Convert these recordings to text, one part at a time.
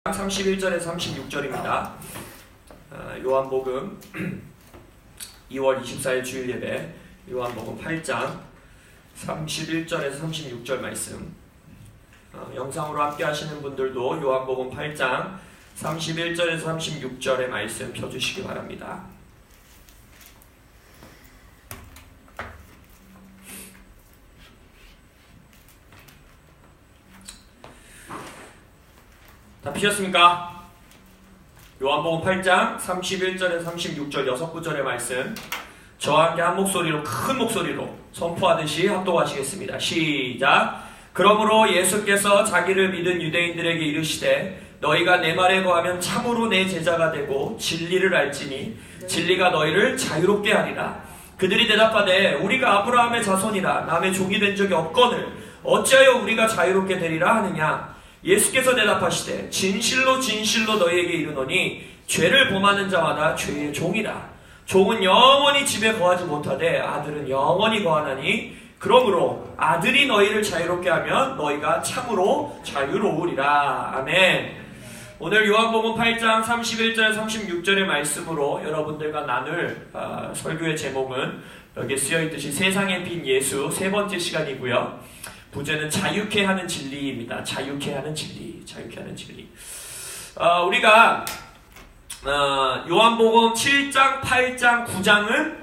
31절에서 36절입니다. 요한복음 2월 24일 주일 예배, 요한복음 8장 31절에서 36절 말씀. 영상으로 함께 하시는 분들도 요한복음 8장 31절에서 36절의 말씀 펴주시기 바랍니다. 다 피셨습니까? 요한복음 8장 31절에서 36절 6구절의 말씀 저와 함께 한 목소리로, 큰 목소리로 선포하듯이 합독하시겠습니다. 시작! 그러므로 예수께서 자기를 믿은 유대인들에게 이르시되 너희가 내 말에 거하면 참으로 내 제자가 되고 진리를 알지니 진리가 너희를 자유롭게 하리라. 그들이 대답하되 우리가 아브라함의 자손이라 남의 종이 된 적이 없거늘 어찌하여 우리가 자유롭게 되리라 하느냐. 예수께서 대답하시되 진실로 진실로 너희에게 이르노니 죄를 범하는 자마다 죄의 종이라. 종은 영원히 집에 거하지 못하되 아들은 영원히 거하나니 그러므로 아들이 너희를 자유롭게 하면 너희가 참으로 자유로우리라. 아멘. 오늘 요한복음 8장 31절 36절의 말씀으로 여러분들과 나눌 설교의 제목은 여기에 쓰여있듯이 세상에 빈 예수 세 번째 시간이고요. 부제는 자유케 하는 진리입니다. 자유케 하는 진리, 자유케 하는 진리. 우리가 요한복음 7장, 8장, 9장은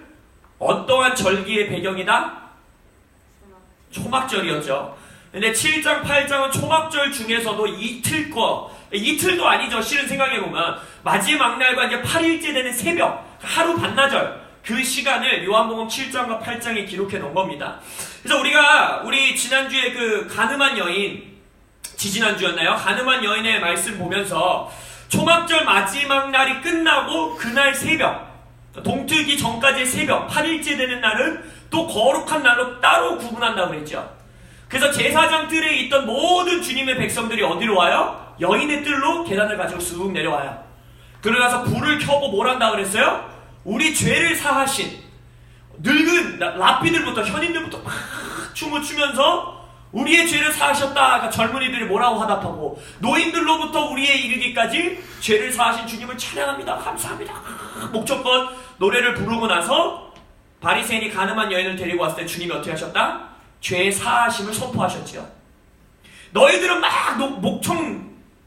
어떠한 절기의 배경이다? 초막절이었죠. 근데 7장, 8장은 초막절 중에서도 이틀도 아니죠. 실은 생각해보면 마지막 날과 이제 8일째 되는 새벽, 하루 반나절, 그 시간을 요한복음 7장과 8장에 기록해 놓은 겁니다. 그래서 우리 지난주에 그 가늠한 여인, 지지난주였나요? 가늠한 여인의 말씀 보면서 초막절 마지막 날이 끝나고 그날 새벽, 동트기 전까지의 새벽, 8일째 되는 날은 또 거룩한 날로 따로 구분한다고 그랬죠. 그래서 제사장 뜰에 있던 모든 주님의 백성들이 어디로 와요? 여인의 뜰로 계단을 가지고 쑥 내려와요. 그러고 불을 켜고 뭘 한다고 그랬어요? 우리 죄를 사하신 늙은 랍비들부터, 현인들부터 막 춤을 추면서 우리의 죄를 사하셨다. 그러니까 젊은이들이 뭐라고 화답하고, 노인들로부터 우리에 이르기까지 죄를 사하신 주님을 찬양합니다. 감사합니다. 목적껏 노래를 부르고 나서 바리새인이 가늠한 여인을 데리고 왔을 때 주님이 어떻게 하셨다? 죄의 사하심을 선포하셨죠. 너희들은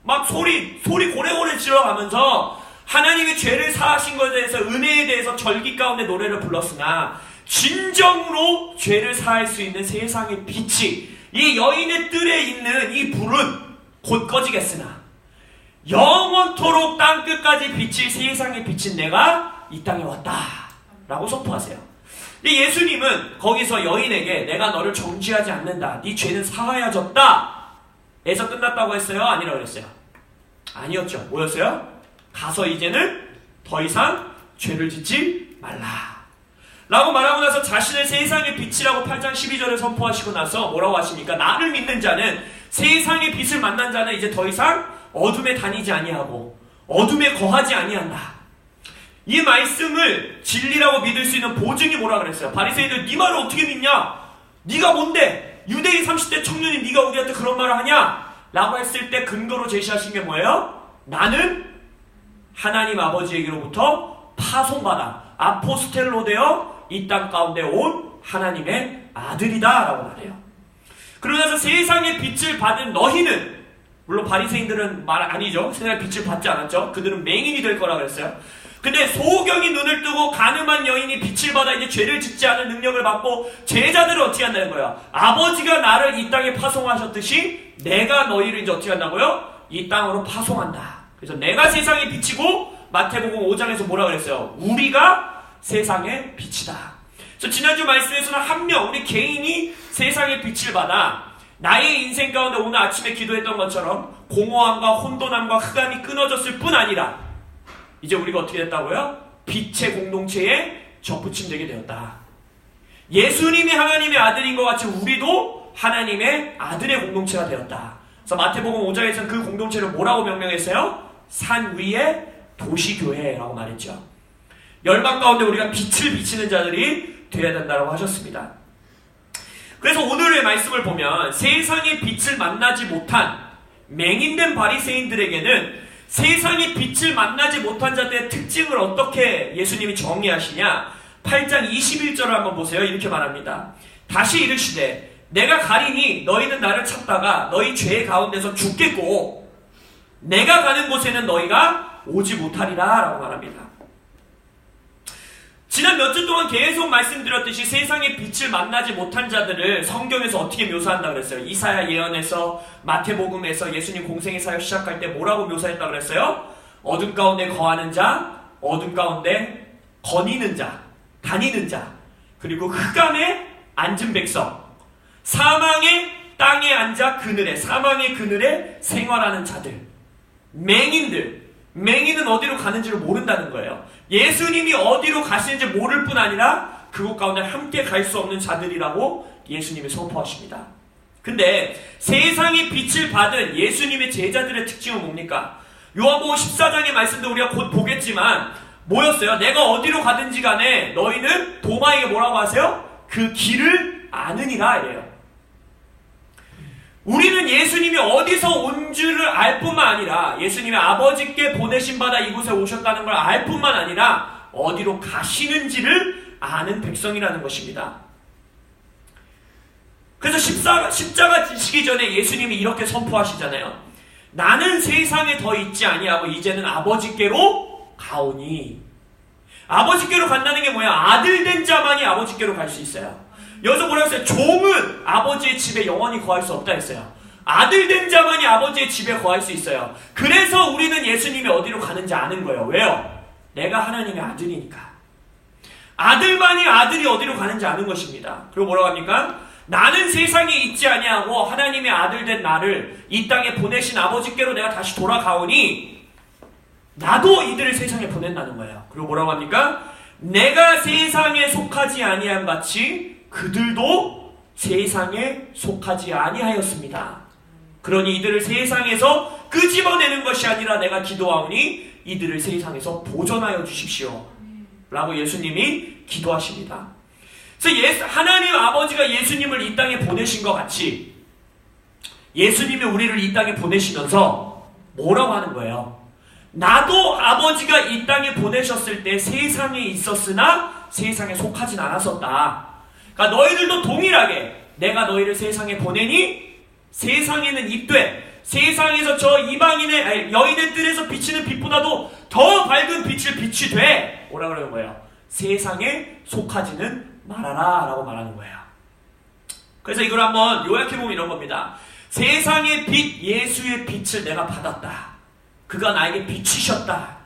막 소리 고래고래 질러가면서 하나님이 죄를 사하신 것에 대해서, 은혜에 대해서 절기 가운데 노래를 불렀으나 진정으로 죄를 사할 수 있는 세상의 빛이, 이 여인의 뜰에 있는 이 불은 곧 꺼지겠으나 영원토록 땅끝까지 비칠 세상의 빛인 내가 이 땅에 왔다 라고 선포하세요. 근데 예수님은 거기서 여인에게 내가 너를 정죄하지 않는다, 네 죄는 사하여졌다 에서 끝났다고 했어요? 아니라고 그랬어요? 아니었죠. 뭐였어요? 가서 이제는 더 이상 죄를 짓지 말라 라고 말하고 나서 자신을 세상의 빛이라고 8장 12절에 선포하시고 나서 뭐라고 하십니까? 나를 믿는 자는, 세상의 빛을 만난 자는 이제 더 이상 어둠에 다니지 아니하고 어둠에 거하지 아니한다. 이 말씀을 진리라고 믿을 수 있는 보증이 뭐라 그랬어요? 바리새인들, 네 말을 어떻게 믿냐? 네가 뭔데? 유대인 30대 청년이 네가 우리한테 그런 말을 하냐? 라고 했을 때 근거로 제시하신 게 뭐예요? 나는 하나님 아버지에게로부터 파송받아 아포스텔로 되어 이 땅 가운데 온 하나님의 아들이다 라고 말해요. 그러고 나서 세상의 빛을 받은 너희는, 물론 바리새인들은 말 아니죠. 세상의 빛을 받지 않았죠. 그들은 맹인이 될 거라고 그랬어요. 근데 소경이 눈을 뜨고 가늠한 여인이 빛을 받아 이제 죄를 짓지 않은 능력을 받고, 제자들은 어떻게 한다는 거예요? 아버지가 나를 이 땅에 파송하셨듯이 내가 너희를 이제 어떻게 한다고요? 이 땅으로 파송한다. 그래서 내가 세상의 빛이고, 마태복음 5장에서 뭐라 그랬어요? 우리가 세상의 빛이다. 그래서 지난주 말씀에서는 한 명, 우리 개인이 세상의 빛을 받아 나의 인생 가운데 오늘 아침에 기도했던 것처럼 공허함과 혼돈함과 흑암이 끊어졌을 뿐 아니라 이제 우리가 어떻게 됐다고요? 빛의 공동체에 접붙임되게 되었다. 예수님이 하나님의 아들인 것 같이 우리도 하나님의 아들의 공동체가 되었다. 그래서 마태복음 5장에서는 그 공동체를 뭐라고 명명했어요? 산 위의 도시교회라고 말했죠. 열방 가운데 우리가 빛을 비치는 자들이 되어야 된다고 하셨습니다. 그래서 오늘의 말씀을 보면 세상의 빛을 만나지 못한 맹인된 바리새인들에게는 세상의 빛을 만나지 못한 자들의 특징을 어떻게 예수님이 정리하시냐? 8장 21절을 한번 보세요. 이렇게 말합니다. 다시 이르시되 내가 가리니 너희는 나를 찾다가 너희 죄 가운데서 죽겠고 내가 가는 곳에는 너희가 오지 못하리라 라고 말합니다. 지난 몇 주 동안 계속 말씀드렸듯이 세상의 빛을 만나지 못한 자들을 성경에서 어떻게 묘사한다고 그랬어요? 이사야 예언에서, 마태복음에서 예수님 공생의 사역 시작할 때 뭐라고 묘사했다고 그랬어요? 어둠 가운데 거하는 자, 어둠 가운데 거니는 자, 다니는 자, 그리고 흑암에 앉은 백성, 사망의 땅에 앉아 그늘에, 사망의 그늘에 생활하는 자들, 맹인은 어디로 가는지를 모른다는 거예요. 예수님이 어디로 가시는지 모를 뿐 아니라 그곳 가운데 함께 갈 수 없는 자들이라고 예수님이 선포하십니다. 근데 세상의 빛을 받은 예수님의 제자들의 특징은 뭡니까? 요한복음 14장의 말씀도 우리가 곧 보겠지만 뭐였어요? 내가 어디로 가든지 간에 너희는 도마에게 뭐라고 하세요? 그 길을 아느니라 이래요. 우리는 예수님이 어디서 온 줄을 알 뿐만 아니라 예수님이 아버지께 보내신 바다 이곳에 오셨다는 걸 알 뿐만 아니라 어디로 가시는지를 아는 백성이라는 것입니다. 그래서 십자가 지시기 전에 예수님이 이렇게 선포하시잖아요. 나는 세상에 더 있지 아니하고 이제는 아버지께로 가오니. 아버지께로 간다는 게 뭐야? 아들 된 자만이 아버지께로 갈 수 있어요. 여기서 뭐라고 했어요? 종은 아버지의 집에 영원히 거할 수 없다 했어요. 아들 된 자만이 아버지의 집에 거할 수 있어요. 그래서 우리는 예수님이 어디로 가는지 아는 거예요. 왜요? 내가 하나님의 아들이니까. 아들만이 아들이 어디로 가는지 아는 것입니다. 그리고 뭐라고 합니까? 나는 세상에 있지 아니하고 하나님의 아들 된 나를 이 땅에 보내신 아버지께로 내가 다시 돌아가오니 나도 이들을 세상에 보낸다는 거예요. 그리고 뭐라고 합니까? 내가 세상에 속하지 아니한 같이 그들도 세상에 속하지 아니하였습니다. 그러니 이들을 세상에서 끄집어내는 것이 아니라 내가 기도하오니 이들을 세상에서 보존하여 주십시오. 라고 예수님이 기도하십니다. 그래서 하나님 아버지가 예수님을 이 땅에 보내신 것 같이 예수님이 우리를 이 땅에 보내시면서 뭐라고 하는 거예요? 나도 아버지가 이 땅에 보내셨을 때 세상에 있었으나 세상에 속하진 않았었다. 그러니까 너희들도 동일하게 내가 너희를 세상에 보내니 세상에는 입되 세상에서 저 이방인의 여인의 뜰에서 비치는 빛보다도 더 밝은 빛을 비추되 뭐라 그러는 거예요? 세상에 속하지는 말아라 라고 말하는 거예요. 그래서 이걸 한번 요약해보면 이런 겁니다. 세상의 빛 예수의 빛을 내가 받았다. 그가 나에게 비추셨다.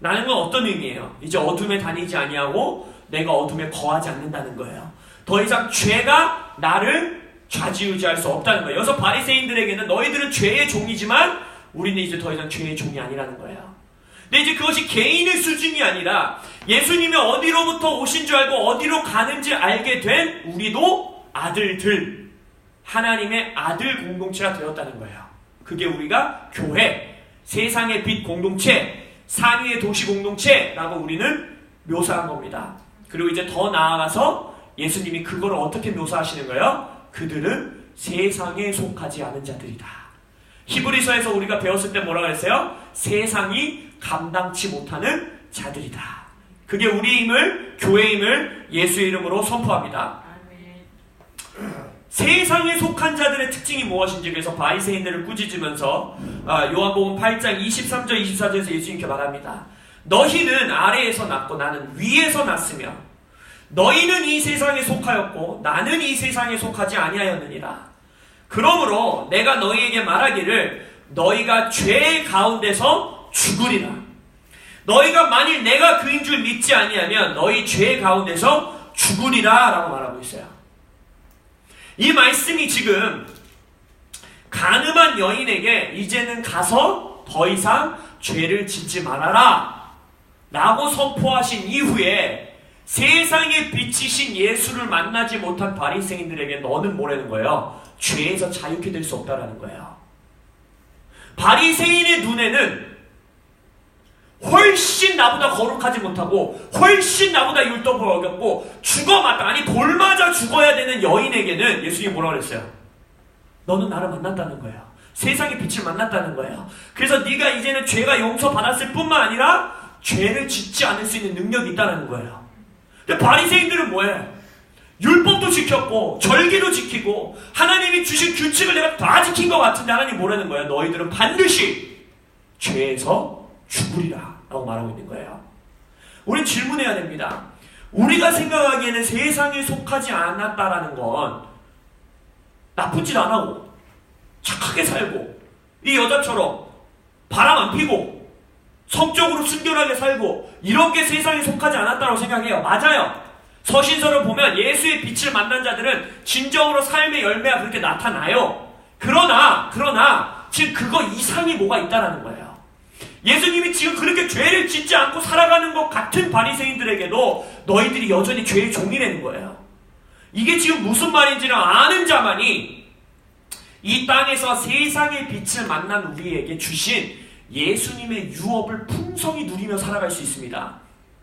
라는 건 어떤 의미예요? 이제 어둠에 다니지 아니하고 내가 어둠에 거하지 않는다는 거예요. 더 이상 죄가 나를 좌지우지할 수 없다는 거예요. 여기서 바리새인들에게는 너희들은 죄의 종이지만 우리는 이제 더 이상 죄의 종이 아니라는 거예요. 근데 이제 그것이 개인의 수준이 아니라 예수님이 어디로부터 오신 줄 알고 어디로 가는지 알게 된 우리도 아들들, 하나님의 아들 공동체가 되었다는 거예요. 그게 우리가 교회, 세상의 빛 공동체, 상위의 도시 공동체라고 우리는 묘사한 겁니다. 그리고 이제 더 나아가서 예수님이 그걸 어떻게 묘사하시는 거예요? 그들은 세상에 속하지 않은 자들이다. 히브리서에서 우리가 배웠을 때 뭐라고 했어요? 세상이 감당치 못하는 자들이다. 그게 우리의 힘을, 교회의 힘을 예수의 이름으로 선포합니다. 세상에 속한 자들의 특징이 무엇인지 그래서 바리새인들을 꾸짖으면서 요한복음 8장 23절 24절에서 예수님께 말합니다. 너희는 아래에서 났고 나는 위에서 났으며 너희는 이 세상에 속하였고 나는 이 세상에 속하지 아니하였느니라. 그러므로 내가 너희에게 말하기를 너희가 죄 가운데서 죽으리라. 너희가 만일 내가 그인 줄 믿지 아니하면 너희 죄 가운데서 죽으리라 라고 말하고 있어요. 이 말씀이 지금 간음한 여인에게 이제는 가서 더 이상 죄를 짓지 말아라 라고 선포하신 이후에 세상에 비치신 예수를 만나지 못한 바리새인들에게 너는 뭐라는 거예요? 죄에서 자유케 될 수 없다라는 거예요. 바리새인의 눈에는 훨씬 나보다 거룩하지 못하고 훨씬 나보다 율법을 어겼고 죽어맞다, 아니 돌맞아 죽어야 되는 여인에게는 예수님이 뭐라고 그랬어요? 너는 나를 만났다는 거예요. 세상의 빛을 만났다는 거예요. 그래서 네가 이제는 죄가 용서받았을 뿐만 아니라 죄를 짓지 않을 수 있는 능력이 있다는 거예요. 근데 바리새인들은 뭐예요? 율법도 지켰고 절기도 지키고 하나님이 주신 규칙을 내가 다 지킨 것 같은데 하나님 뭐라는 거예요? 너희들은 반드시 죄에서 죽으리라 라고 말하고 있는 거예요. 우린 질문해야 됩니다. 우리가 생각하기에는 세상에 속하지 않았다라는 건 나쁜 짓 안 하고 착하게 살고 이 여자처럼 바람 안 피고 성적으로 순결하게 살고 이렇게 세상에 속하지 않았다고 생각해요. 맞아요. 서신서를 보면 예수의 빛을 만난 자들은 진정으로 삶의 열매가 그렇게 나타나요. 그러나 지금 그거 이상이 뭐가 있다는 거예요. 예수님이 지금 그렇게 죄를 짓지 않고 살아가는 것 같은 바리새인들에게도 너희들이 여전히 죄의 종이라는 거예요. 이게 지금 무슨 말인지를 아는 자만이 이 땅에서 세상의 빛을 만난 우리에게 주신 예수님의 유업을 풍성히 누리며 살아갈 수 있습니다.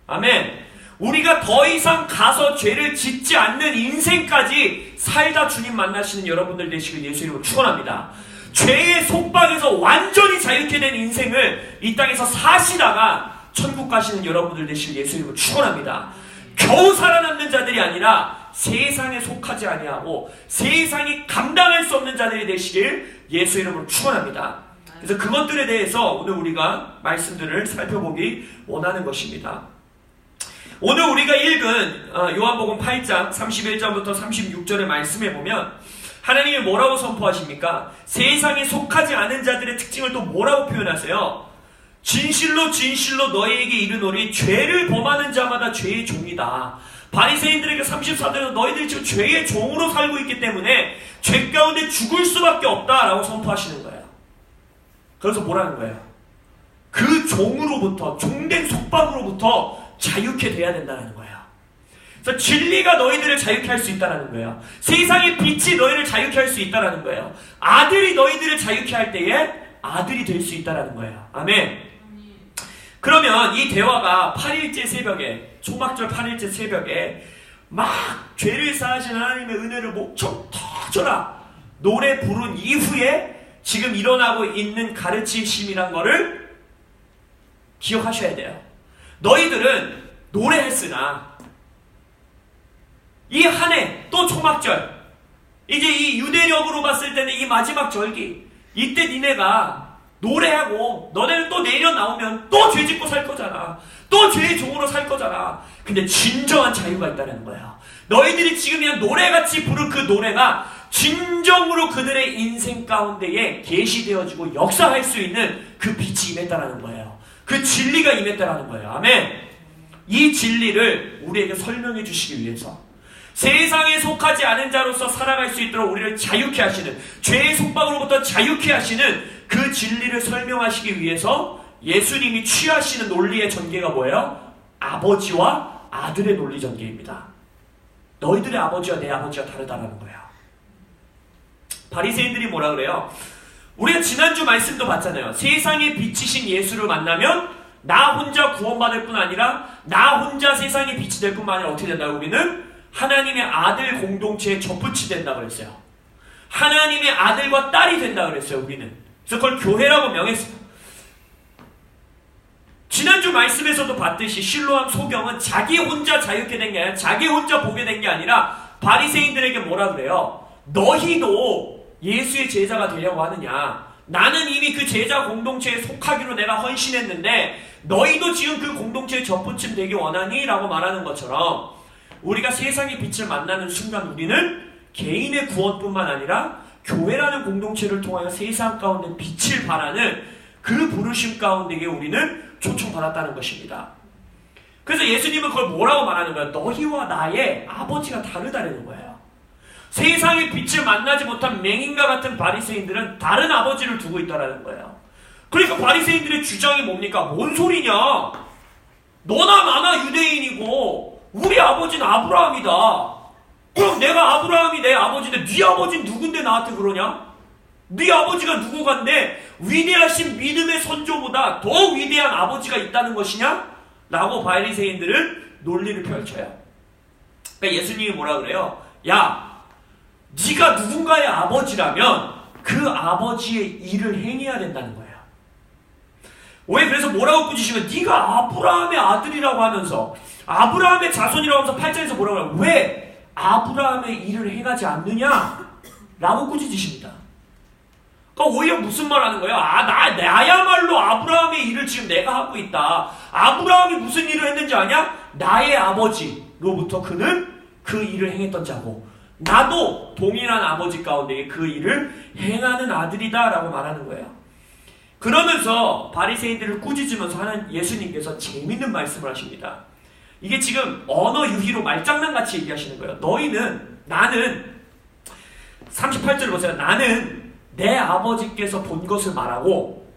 아멘. 우리가 더 이상 가서 죄를 짓지 않는 인생까지 살다 주님 만나시는 여러분들 되시길 예수 이름으로 축원합니다. 죄의 속박에서 완전히 자유케 된 인생을 이 땅에서 사시다가 천국 가시는 여러분들 되시길 예수 이름으로 축원합니다. 겨우 살아남는 자들이 아니라 세상에 속하지 아니하고 세상이 감당할 수 없는 자들이 되시길 예수 이름으로 축원합니다. 그래서 그것들에 대해서 오늘 우리가 말씀들을 살펴보기 원하는 것입니다. 오늘 우리가 읽은 요한복음 8장 31절부터 36절의 말씀에 보면 하나님이 뭐라고 선포하십니까? 세상에 속하지 않은 자들의 특징을 또 뭐라고 표현하세요? 진실로 진실로 너희에게 이르노니 죄를 범하는 자마다 죄의 종이다. 바리새인들에게 34절에서 너희들이 지금 죄의 종으로 살고 있기 때문에 죄 가운데 죽을 수밖에 없다라고 선포하시는 거예요. 그래서 뭐라는 거예요? 그 종으로부터 종된 속박으로부터 자유케 돼야 된다는 거예요. 그래서 진리가 너희들을 자유케 할 수 있다는 거예요. 세상의 빛이 너희를 자유케 할 수 있다는 거예요. 아들이 너희들을 자유케 할 때에 아들이 될 수 있다는 거예요. 아멘. 그러면 이 대화가 8일째 새벽에 초막절 8일째 새벽에 막 죄를 사하신 하나님의 은혜를 목청 터져라 노래 부른 이후에 지금 일어나고 있는 가르치심이란 거를 기억하셔야 돼요. 너희들은 노래했으나 이 한 해 또 초막절 이제 이 유대력으로 봤을 때는 이 마지막 절기 이때 니네가 노래하고 너네는 또 내려 나오면 또 죄 짓고 살 거잖아. 또 죄의 종으로 살 거잖아. 근데 진정한 자유가 있다는 거야. 너희들이 지금 그냥 노래같이 부른 그 노래가 진정으로 그들의 인생 가운데에 계시되어지고 역사할 수 있는 그 빛이 임했다는 거예요. 그 진리가 임했다는 거예요. 아멘. 이 진리를 우리에게 설명해 주시기 위해서 세상에 속하지 않은 자로서 살아갈 수 있도록 우리를 자유케 하시는 죄의 속박으로부터 자유케 하시는 그 진리를 설명하시기 위해서 예수님이 취하시는 논리의 전개가 뭐예요? 아버지와 아들의 논리 전개입니다. 너희들의 아버지와 내 아버지가 다르다는 거예요. 바리새인들이 뭐라 그래요? 우리가 지난주 말씀도 봤잖아요. 세상에 비치신 예수를 만나면 나 혼자 구원받을 뿐 아니라 나 혼자 세상에 빛이 될 뿐만 아니라 어떻게 된다고? 우리는 하나님의 아들 공동체에 접붙이 된다고 그랬어요. 하나님의 아들과 딸이 된다고 그랬어요. 우리는. 그래서 그걸 교회라고 명했어요. 지난주 말씀에서도 봤듯이 실로암 소경은 자기 혼자 자유케 된 게 아니라 자기 혼자 보게 된 게 아니라 바리새인들에게 뭐라 그래요? 너희도 예수의 제자가 되려고 하느냐? 나는 이미 그 제자 공동체에 속하기로 내가 헌신했는데 너희도 지금 그 공동체에 접붙임 되기 원하니? 라고 말하는 것처럼 우리가 세상의 빛을 만나는 순간 우리는 개인의 구원뿐만 아니라 교회라는 공동체를 통하여 세상 가운데 빛을 발하는 그 부르심 가운데에 우리는 초청받았다는 것입니다. 그래서 예수님은 그걸 뭐라고 말하는 거예요? 너희와 나의 아버지가 다르다는 거예요. 세상의 빛을 만나지 못한 맹인과 같은 바리새인들은 다른 아버지를 두고 있다는 거예요. 그러니까 바리새인들의 주장이 뭡니까? 뭔 소리냐? 너나 나나 유대인이고 우리 아버지는 아브라함이다. 그럼 내가 아브라함이 내 아버지인데 네 아버지는 누군데 나한테 그러냐? 네 아버지가 누구간데 위대하신 믿음의 선조보다 더 위대한 아버지가 있다는 것이냐? 라고 바리새인들은 논리를 펼쳐요. 그러니까 예수님이 뭐라 그래요? 야, 네가 누군가의 아버지라면 그 아버지의 일을 행해야 된다는 거예요. 왜 그래서 뭐라고 꾸짖으면 네가 아브라함의 아들이라고 하면서 아브라함의 자손이라고 하면서 8절에서 뭐라고 해요? 왜 아브라함의 일을 행하지 않느냐? 라고 꾸짖으십니다. 그러니까 오히려 무슨 말 하는 거예요? 나야말로 아브라함의 일을 지금 내가 하고 있다. 아브라함이 무슨 일을 했는지 아냐? 나의 아버지로부터 그는 그 일을 행했던 자고 나도 동일한 아버지 가운데 그 일을 행하는 아들이다 라고 말하는 거예요. 그러면서 바리새인들을 꾸짖으면서 하는 예수님께서 재밌는 말씀을 하십니다. 이게 지금 언어 유희로 말장난같이 얘기하시는 거예요. 나는 38절 보세요. 나는 내 아버지께서 본 것을 말하고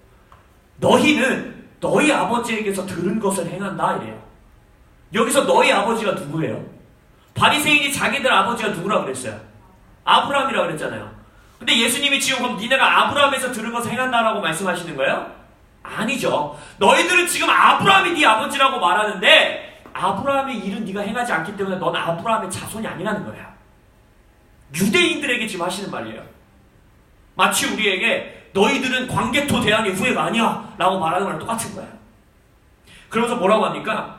너희는 너희 아버지에게서 들은 것을 행한다 이래요. 여기서 너희 아버지가 누구예요? 바리새인이 자기들 아버지가 누구라고 그랬어요? 아브라함이라고 그랬잖아요. 근데 예수님이 지금 그럼 니네가 아브라함에서 들은 것을 행한다라고 말씀하시는 거예요? 아니죠. 너희들은 지금 아브라함이 네 아버지라고 말하는데 아브라함의 일은 네가 행하지 않기 때문에 넌 아브라함의 자손이 아니라는 거야. 유대인들에게 지금 하시는 말이에요. 마치 우리에게 너희들은 광개토 대항의 후예가 아니야 라고 말하는 거랑 똑같은 거예요. 그러면서 뭐라고 합니까?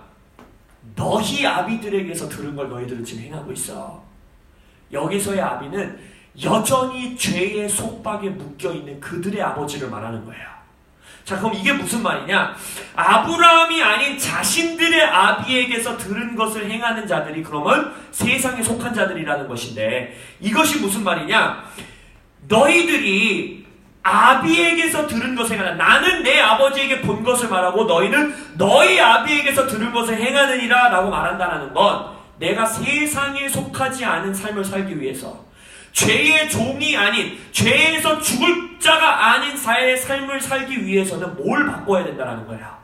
너희 아비들에게서 들은 걸 너희들은 지금 행하고 있어. 여기서의 아비는 여전히 죄의 속박에 묶여있는 그들의 아버지를 말하는 거예요. 자, 그럼 이게 무슨 말이냐? 아브라함이 아닌 자신들의 아비에게서 들은 것을 행하는 자들이 그러면 세상에 속한 자들이라는 것인데 이것이 무슨 말이냐? 너희들이 아비에게서 들은 것을 행하라. 나는 내 아버지에게 본 것을 말하고 너희는 너희 아비에게서 들은 것을 행하느니라 라고 말한다는 건 내가 세상에 속하지 않은 삶을 살기 위해서 죄의 종이 아닌 죄에서 죽을 자가 아닌 삶을 살기 위해서는 뭘 바꿔야 된다는 거야.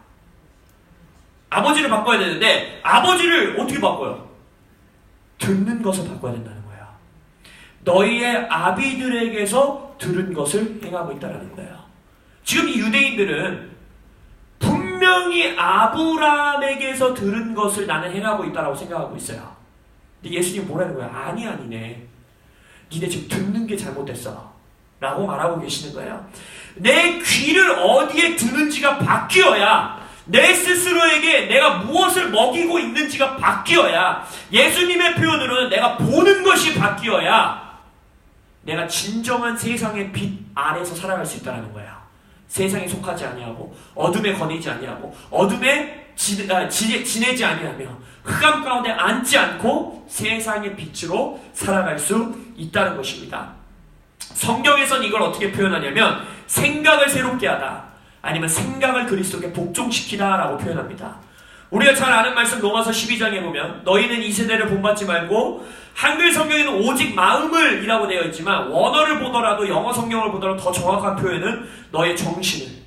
아버지를 바꿔야 되는데 아버지를 어떻게 바꿔요? 듣는 것을 바꿔야 된다는 거야. 너희의 아비들에게서 들은 것을 행하고 있다는 거예요. 지금 이 유대인들은 분명히 아브라함에게서 들은 것을 나는 행하고 있다고 생각하고 있어요. 근데 예수님 뭐라는 거야? 아니네. 니네 지금 듣는 게 잘못됐어 라고 말하고 계시는 거예요. 내 귀를 어디에 두는지가 바뀌어야 내 스스로에게 내가 무엇을 먹이고 있는지가 바뀌어야 예수님의 표현으로는 내가 보는 것이 바뀌어야 내가 진정한 세상의 빛 아래서 살아갈 수 있다는 거야. 세상에 속하지 아니하고 어둠에 거니지 아니하고 어둠에 지내지 아니하며 흑암 가운데 앉지 않고 세상의 빛으로 살아갈 수 있다는 것입니다. 성경에서는 이걸 어떻게 표현하냐면 생각을 새롭게 하다 아니면 생각을 그리스도께 복종시키다 라고 표현합니다. 우리가 잘 아는 말씀 로마서 12장에 보면 너희는 이 세대를 본받지 말고 한글 성경에는 오직 마음을 이라고 되어 있지만 원어를 보더라도 영어 성경을 보더라도 더 정확한 표현은 너의 정신을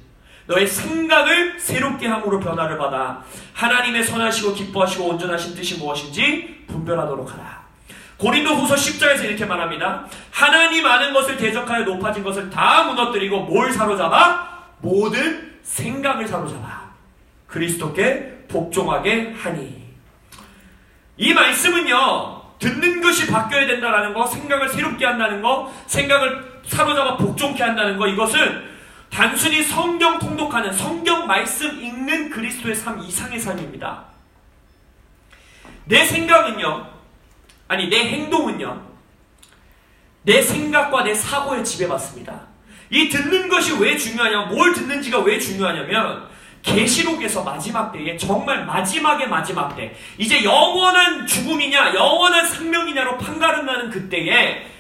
너의 생각을 새롭게 함으로 변화를 받아 하나님의 선하시고 기뻐하시고 온전하신 뜻이 무엇인지 분별하도록 하라. 고린도후서 10장에서 이렇게 말합니다. 하나님 아는 것을 대적하여 높아진 것을 다 무너뜨리고 뭘 사로잡아? 모든 생각을 사로잡아 그리스도께 복종하게 하니. 이 말씀은요 듣는 것이 바뀌어야 된다는 거, 생각을 새롭게 한다는 거, 생각을 사로잡아 복종케 한다는 거, 이것은 단순히 성경 통독하는 성경 말씀 읽는 그리스도의 삶 이상의 삶입니다. 내 생각은요 아니 내 행동은요 내 생각과 내 사고에 지배받습니다. 이 듣는 것이 왜 중요하냐, 뭘 듣는지가 왜 중요하냐면 계시록에서 마지막 때에 정말 마지막의 마지막 때 이제 영원한 죽음이냐 영원한 생명이냐로 판가름나는 그때에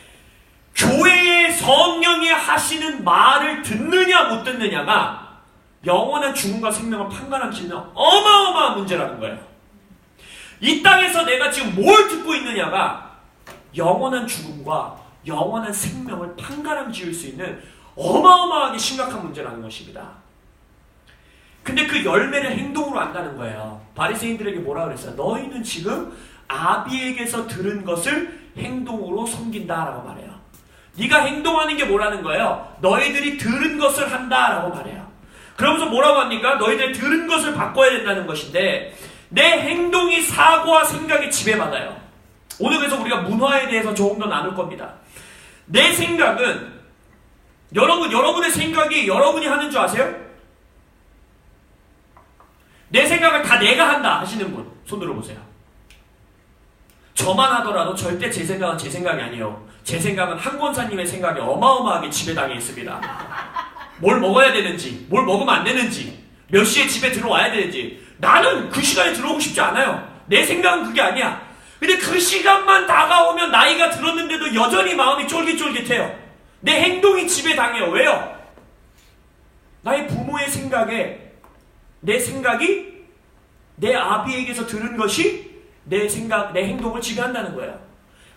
교회의 성령이 하시는 말을 듣느냐 못 듣느냐가 영원한 죽음과 생명을 판가름지는 어마어마한 문제라는 거예요. 이 땅에서 내가 지금 뭘 듣고 있느냐가 영원한 죽음과 영원한 생명을 판가름지을 수 있는 어마어마하게 심각한 문제라는 것입니다. 근데 그 열매를 행동으로 안다는 거예요. 바리새인들에게 뭐라 그랬어요? 너희는 지금 아비에게서 들은 것을 행동으로 섬긴다라고 말해요. 네가 행동하는 게 뭐라는 거예요? 너희들이 들은 것을 한다라고 말해요. 그러면서 뭐라고 합니까? 너희들이 들은 것을 바꿔야 된다는 것인데 내 행동이 사고와 생각에 지배받아요. 오늘 그래서 우리가 문화에 대해서 조금 더 나눌 겁니다. 내 생각은 여러분의 생각이 여러분이 하는 줄 아세요? 내 생각을 다 내가 한다 하시는 분 손 들어보세요. 저만 하더라도 절대 제 생각은 제 생각이 아니에요. 제 생각은 한 권사님의 생각이 어마어마하게 지배당해 있습니다. 뭘 먹어야 되는지, 뭘 먹으면 안 되는지, 몇 시에 집에 들어와야 되는지 나는 그 시간에 들어오고 싶지 않아요. 내 생각은 그게 아니야. 근데 그 시간만 다가오면 나이가 들었는데도 여전히 마음이 쫄깃쫄깃해요. 내 행동이 지배당해요. 왜요? 나의 부모의 생각에 내 생각이 내 아비에게서 들은 것이 내 생각, 내 행동을 지배한다는 거예요.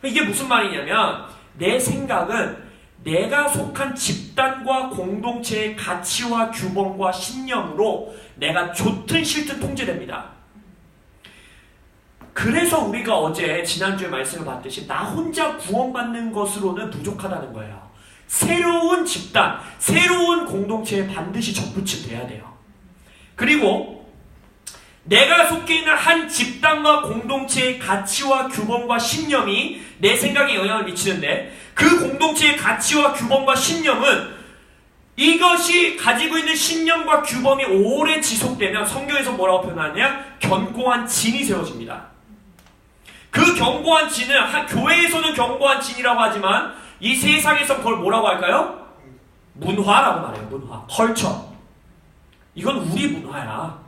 이게 무슨 말이냐면 내 생각은 내가 속한 집단과 공동체의 가치와 규범과 신념으로 내가 좋든 싫든 통제됩니다. 그래서 우리가 어제 지난주에 말씀을 봤듯이 나 혼자 구원받는 것으로는 부족하다는 거예요. 새로운 집단, 새로운 공동체에 반드시 접붙여야 돼요. 그리고 내가 속해 있는 한 집단과 공동체의 가치와 규범과 신념이 내 생각에 영향을 미치는데 그 공동체의 가치와 규범과 신념은 이것이 가지고 있는 신념과 규범이 오래 지속되면 성경에서 뭐라고 표현하냐? 견고한 진이 세워집니다. 그 견고한 진은 교회에서는 견고한 진이라고 하지만 이 세상에서 그걸 뭐라고 할까요? 문화라고 말해요. 문화, 컬처. 이건 우리 문화야.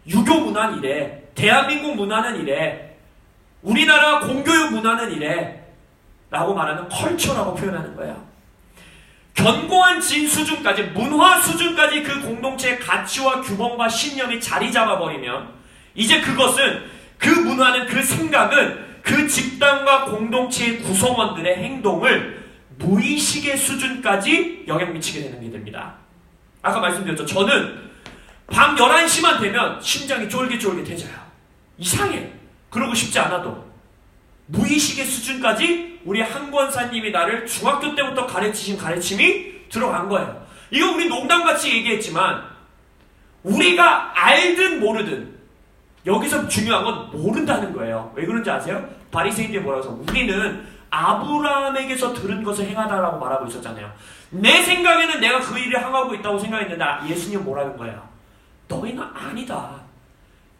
유교 문화는 이래. 대한민국 문화는 이래. 우리나라 공교육 문화는 이래. 라고 말하는 컬처라고 표현하는 거예요. 견고한 진 수준까지, 문화 수준까지 그 공동체의 가치와 규범과 신념이 자리 잡아버리면 이제 그것은, 그 문화는, 그 생각은 그 집단과 공동체의 구성원들의 행동을 무의식의 수준까지 영향 미치게 되는 게 됩니다. 아까 말씀드렸죠. 저는 밤 11시만 되면 심장이 쫄깃쫄깃해져요. 이상해. 그러고 싶지 않아도. 무의식의 수준까지 우리 한 권사님이 나를 중학교 때부터 가르치신 가르침이 들어간 거예요. 이거 우리 농담같이 얘기했지만 우리가 알든 모르든 여기서 중요한 건 모른다는 거예요. 왜 그런지 아세요? 바리새인들이 뭐라고 해서 우리는 아브라함에게서 들은 것을 행하다라고 말하고 있었잖아요. 내 생각에는 내가 그 일을 행하고 있다고 생각했는데 예수님 뭐라는 거예요? 너희는 아니다.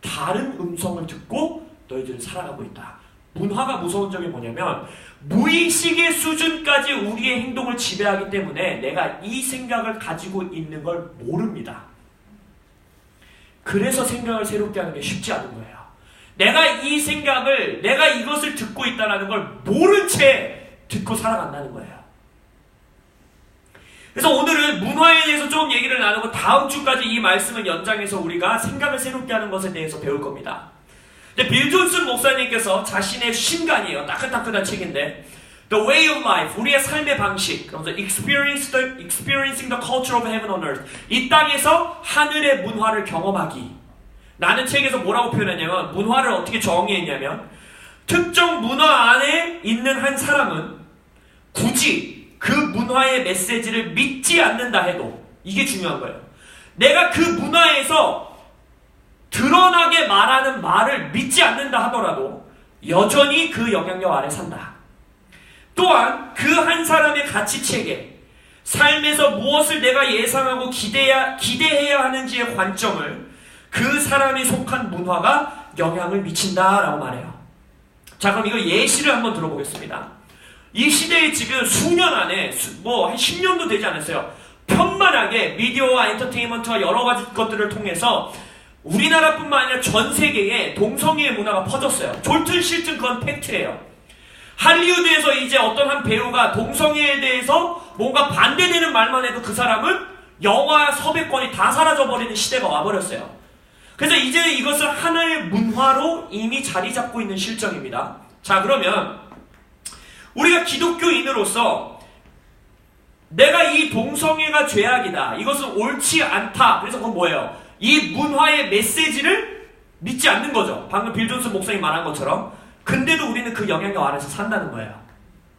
다른 음성을 듣고 너희들은 살아가고 있다. 문화가 무서운 점이 뭐냐면 무의식의 수준까지 우리의 행동을 지배하기 때문에 내가 이 생각을 가지고 있는 걸 모릅니다. 그래서 생각을 새롭게 하는 게 쉽지 않은 거예요. 내가 이 생각을, 내가 이것을 듣고 있다는 걸 모른 채 듣고 살아간다는 거예요. 그래서 오늘은 문화에 대해서 좀 얘기를 나누고 다음 주까지 이 말씀을 연장해서 우리가 생각을 새롭게 하는 것에 대해서 배울 겁니다. 근데 빌 존슨 목사님께서 자신의 신간이에요. 따끈따끈한 책인데 The Way of Life, 우리의 삶의 방식, 그러면서 Experiencing the Culture of Heaven on Earth, 이 땅에서 하늘의 문화를 경험하기. 라는 책에서 뭐라고 표현했냐면 문화를 어떻게 정의했냐면 특정 문화 안에 있는 한 사람은 굳이 그 문화의 메시지를 믿지 않는다 해도 이게 중요한 거예요. 내가 그 문화에서 드러나게 말하는 말을 믿지 않는다 하더라도 여전히 그 영향력 아래 산다. 또한 그 한 사람의 가치체계, 삶에서 무엇을 내가 예상하고 기대해야 하는지의 관점을 그 사람이 속한 문화가 영향을 미친다라고 말해요. 자, 그럼 이거 예시를 한번 들어보겠습니다. 이 시대에 지금 수년 안에 한 10년도 되지 않았어요. 편만하게 미디어와 엔터테인먼트와 여러 가지 것들을 통해서 우리나라뿐만 아니라 전 세계에 동성애의 문화가 퍼졌어요. 좋든 싫든 그건 팩트예요. 할리우드에서 이제 어떤 한 배우가 동성애에 대해서 뭔가 반대되는 말만 해도 그 사람은 영화 섭외권이 다 사라져버리는 시대가 와버렸어요. 그래서 이제 이것은 하나의 문화로 이미 자리 잡고 있는 실정입니다. 자, 그러면 우리가 기독교인으로서 내가 이 동성애가 죄악이다, 이것은 옳지 않다, 그래서 그건 뭐예요? 이 문화의 메시지를 믿지 않는 거죠. 방금 빌 존슨 목사님 말한 것처럼. 근데도 우리는 그 영향력 아래서 산다는 거예요.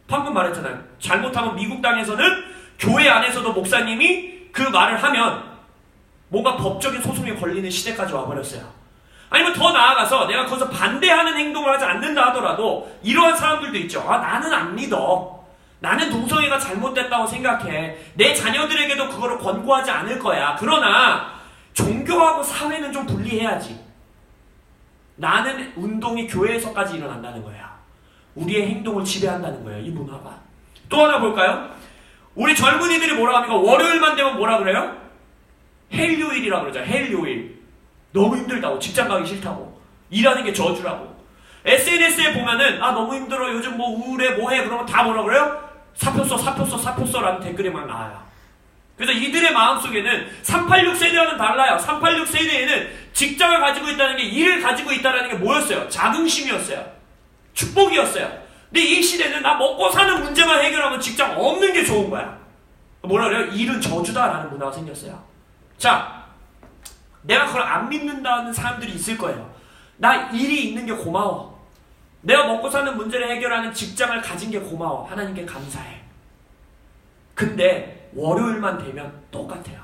방금 말했잖아요. 잘못하면 미국 땅에서는 교회 안에서도 목사님이 그 말을 하면 뭔가 법적인 소송에 걸리는 시대까지 와버렸어요. 아니면 더 나아가서 내가 거기서 반대하는 행동을 하지 않는다 하더라도 이러한 사람들도 있죠. 나는 안 믿어. 나는 동성애가 잘못됐다고 생각해. 내 자녀들에게도 그거를 권고하지 않을 거야. 그러나 종교하고 사회는 좀 분리해야지. 나는 운동이 교회에서까지 일어난다는 거야. 우리의 행동을 지배한다는 거예요. 이 문화가. 또 하나 볼까요? 우리 젊은이들이 뭐라 합니까? 월요일만 되면 뭐라 그래요? 헬요일이라고 그러죠. 헬요일. 너무 힘들다고. 직장 가기 싫다고. 일하는 게 저주라고. SNS에 보면은 너무 힘들어. 요즘 뭐 우울해 뭐해. 그러면 다 뭐라 그래요? 사표 써 라는 댓글이 막 나와요. 그래서 이들의 마음속에는 386 세대와는 달라요. 386 세대에는 직장을 가지고 있다는 게, 일을 가지고 있다는 게 뭐였어요? 자긍심이었어요. 축복이었어요. 근데 이 시대는 나 먹고 사는 문제만 해결하면 직장 없는 게 좋은 거야. 뭐라 그래요? 일은 저주다라는 문화가 생겼어요. 자, 내가 그걸 안 믿는다는 사람들이 있을 거예요. 나 일이 있는 게 고마워. 내가 먹고 사는 문제를 해결하는 직장을 가진 게 고마워. 하나님께 감사해. 근데 월요일만 되면 똑같아요.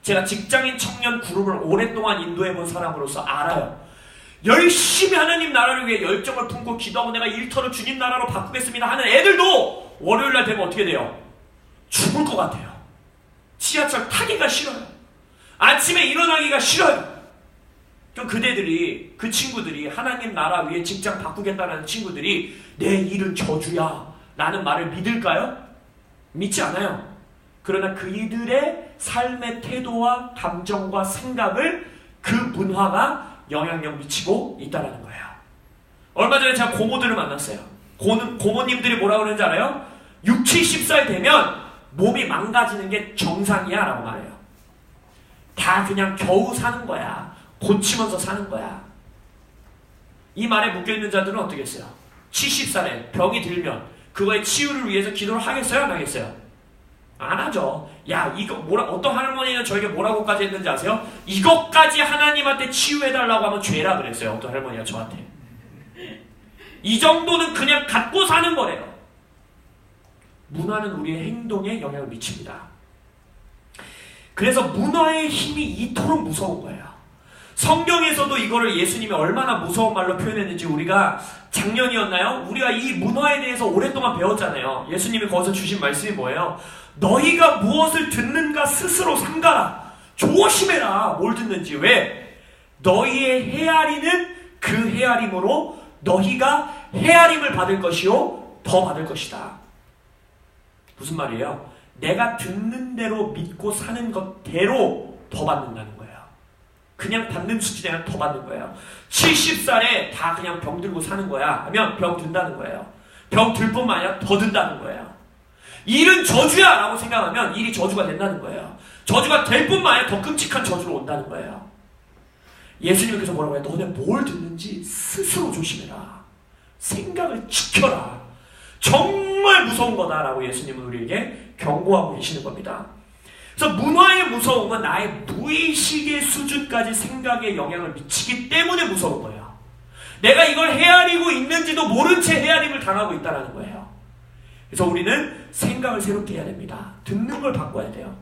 제가 직장인 청년 그룹을 오랫동안 인도해본 사람으로서 알아요. 열심히 하나님 나라를 위해 열정을 품고 기도하고 내가 일터를 주님 나라로 바꾸겠습니다 하는 애들도 월요일날 되면 어떻게 돼요? 죽을 것 같아요. 지하철 타기가 싫어요. 아침에 일어나기가 싫어요. 그럼 그대들이, 그 친구들이 하나님 나라 위에 직장 바꾸겠다는 친구들이 내 일은 저주야 라는 말을 믿을까요? 믿지 않아요. 그러나 그이들의 삶의 태도와 감정과 생각을 그 문화가 영향력 미치고 있다는 거예요. 얼마 전에 제가 고모들을 만났어요. 고모님들이 뭐라고 그러는지 알아요? 60, 70살 되면 몸이 망가지는 게 정상이야 라고 말해요. 다 그냥 겨우 사는 거야. 고치면서 사는 거야. 이 말에 묶여있는 자들은 어떻게 했어요? 70살에 병이 들면 그거의 치유를 위해서 기도를 하겠어요? 안 하겠어요? 안 하죠. 야, 이거 어떤 할머니는 저에게 뭐라고까지 했는지 아세요? 이것까지 하나님한테 치유해달라고 하면 죄라 그랬어요. 어떤 할머니가 저한테. 이 정도는 그냥 갖고 사는 거래요. 문화는 우리의 행동에 영향을 미칩니다. 그래서 문화의 힘이 이토록 무서운 거예요. 성경에서도 이거를 예수님이 얼마나 무서운 말로 표현했는지 우리가 작년이었나요? 우리가 이 문화에 대해서 오랫동안 배웠잖아요. 예수님이 거기서 주신 말씀이 뭐예요? 너희가 무엇을 듣는가 스스로 삼가라. 조심해라. 뭘 듣는지. 왜? 너희의 헤아리는 그 헤아림으로 너희가 헤아림을 받을 것이요 더 받을 것이다. 무슨 말이에요? 내가 듣는 대로 믿고 사는 것대로 더 받는다는 거예요. 그냥 받는 수준이 아니라 더 받는 거예요. 70살에 다 그냥 병 들고 사는 거야 하면 병 든다는 거예요. 병 들 뿐만 아니라 더 든다는 거예요. 일은 저주야 라고 생각하면 일이 저주가 된다는 거예요. 저주가 될 뿐만 아니라 더 끔찍한 저주로 온다는 거예요. 예수님께서 뭐라고 해요? 너네 뭘 듣는지 스스로 조심해라. 생각을 지켜라. 정말 무서운 거다라고 예수님은 우리에게 경고하고 계시는 겁니다. 그래서 문화의 무서움은 나의 무의식의 수준까지 생각에 영향을 미치기 때문에 무서운 거예요. 내가 이걸 헤아리고 있는지도 모른 채 헤아림을 당하고 있다는 거예요. 그래서 우리는 생각을 새롭게 해야 됩니다. 듣는 걸 바꿔야 돼요.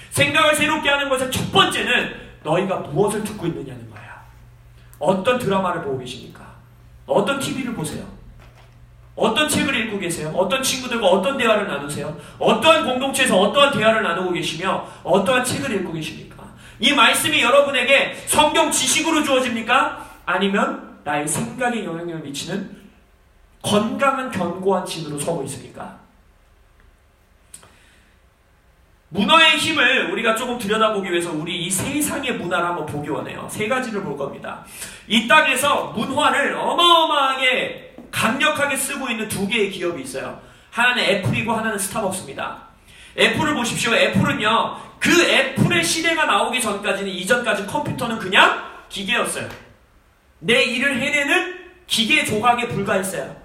생각을 새롭게 하는 것의 첫 번째는 너희가 무엇을 듣고 있느냐는 거예요. 어떤 드라마를 보고 계십니까? 어떤 TV를 보세요? 어떤 책을 읽고 계세요? 어떤 친구들과 어떤 대화를 나누세요? 어떠한 공동체에서 어떠한 대화를 나누고 계시며 어떠한 책을 읽고 계십니까? 이 말씀이 여러분에게 성경 지식으로 주어집니까? 아니면 나의 생각에 영향력을 미치는 건강한 견고한 진으로 서고 있습니까? 문화의 힘을 우리가 조금 들여다보기 위해서 우리 이 세상의 문화를 한번 보기 원해요. 세 가지를 볼 겁니다. 이 땅에서 문화를 어마어마하게 강력하게 쓰고 있는 두 개의 기업이 있어요. 하나는 애플이고 하나는 스타벅스입니다. 애플을 보십시오. 애플은요, 그 애플의 시대가 나오기 전까지는, 이전까지 컴퓨터는 그냥 기계였어요. 내 일을 해내는 기계 조각에 불과했어요.